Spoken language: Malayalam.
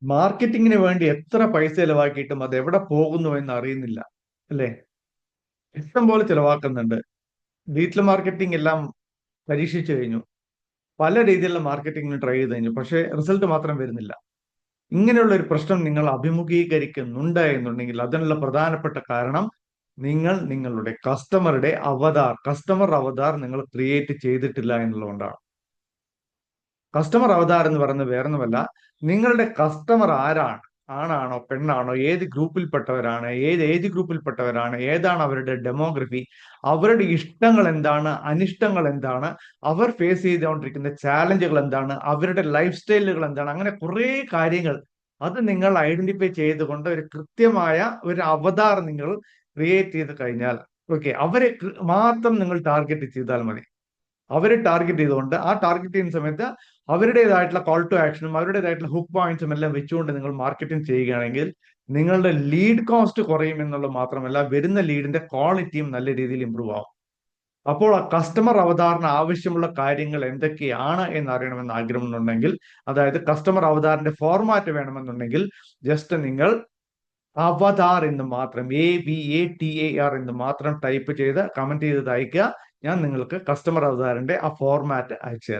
മാർക്കറ്റിങ്ങിന് വേണ്ടി എത്ര പൈസ ചെലവാക്കിയിട്ടും അത് എവിടെ പോകുന്നു എന്ന് അറിയുന്നില്ല, അല്ലേ? ഇഷ്ടം പോലെ ചെലവാക്കുന്നുണ്ട്. ഡിജിറ്റൽ മാർക്കറ്റിംഗ് എല്ലാം പരീക്ഷിച്ചു കഴിഞ്ഞു. പല രീതിയിലുള്ള മാർക്കറ്റിംഗിന് ട്രൈ ചെയ്ത് കഴിഞ്ഞു. പക്ഷേ റിസൾട്ട് മാത്രം വരുന്നില്ല. ഇങ്ങനെയുള്ള ഒരു പ്രശ്നം നിങ്ങൾ അഭിമുഖീകരിക്കുന്നുണ്ട് എന്നുണ്ടെങ്കിൽ അതിനുള്ള പ്രധാനപ്പെട്ട കാരണം നിങ്ങൾ നിങ്ങളുടെ കസ്റ്റമർ അവതാർ നിങ്ങൾ ക്രിയേറ്റ് ചെയ്തിട്ടില്ല എന്നുള്ളതുകൊണ്ടാണ്. കസ്റ്റമർ അവതാർ എന്ന് പറയുന്നത് വേറൊന്നുമല്ല, നിങ്ങളുടെ കസ്റ്റമർ ആരാണ്, ആണാണോ പെണ്ണാണോ, ഏത് ഗ്രൂപ്പിൽപ്പെട്ടവരാണ്, ഏത് ഏജ് ഗ്രൂപ്പിൽപ്പെട്ടവരാണ്, ഏതാണ് അവരുടെ ഡെമോഗ്രഫി, അവരുടെ ഇഷ്ടങ്ങൾ എന്താണ്, അനിഷ്ടങ്ങൾ എന്താണ്, അവർ ഫേസ് ചെയ്തുകൊണ്ടിരിക്കുന്ന ചാലഞ്ചുകൾ എന്താണ്, അവരുടെ ലൈഫ് സ്റ്റൈലുകൾ എന്താണ്, അങ്ങനെ കുറെ കാര്യങ്ങൾ അത് നിങ്ങൾ ഐഡന്റിഫൈ ചെയ്തുകൊണ്ട് ഒരു കൃത്യമായ ഒരു അവതാർ നിങ്ങൾ ക്രിയേറ്റ് ചെയ്ത് കഴിഞ്ഞാൽ, ഓക്കെ, അവരെ മാത്രം നിങ്ങൾ ടാർഗറ്റ് ചെയ്താൽ മതി. അവരെ ടാർഗറ്റ് ചെയ്തുകൊണ്ട് ആ ടാർഗറ്റ് ചെയ്യുന്ന സമയത്ത് അവരുടേതായിട്ടുള്ള കോൾ ടു ആക്ഷനും അവരുടേതായിട്ടുള്ള ഹുക്ക് പോയിന്റ്സും എല്ലാം വെച്ചുകൊണ്ട് നിങ്ങൾ മാർക്കറ്റിംഗ് ചെയ്യുകയാണെങ്കിൽ നിങ്ങളുടെ ലീഡ് കോസ്റ്റ് കുറയും എന്നുള്ളത് മാത്രമല്ല, വരുന്ന ലീഡിന്റെ ക്വാളിറ്റിയും നല്ല രീതിയിൽ ഇമ്പ്രൂവ് ആവും. അപ്പോൾ ആ കസ്റ്റമർ അവതാറിന് ആവശ്യമുള്ള കാര്യങ്ങൾ എന്തൊക്കെയാണ് എന്നറിയണമെന്ന് ആഗ്രഹമുണ്ടെങ്കിൽ, അതായത് കസ്റ്റമർ അവതാറിന്റെ ഫോർമാറ്റ് വേണമെന്നുണ്ടെങ്കിൽ, ജസ്റ്റ് നിങ്ങൾ അവതാർ എന്ന് മാത്രം AVATAR എന്ന് മാത്രം ടൈപ്പ് ചെയ്ത് കമന്റ് ചെയ്ത് അയക്കുക. ഞാൻ നിങ്ങൾക്ക് കസ്റ്റമർ അവതാറിന്റെ ആ ഫോർമാറ്റ് അയച്ചു തരാം.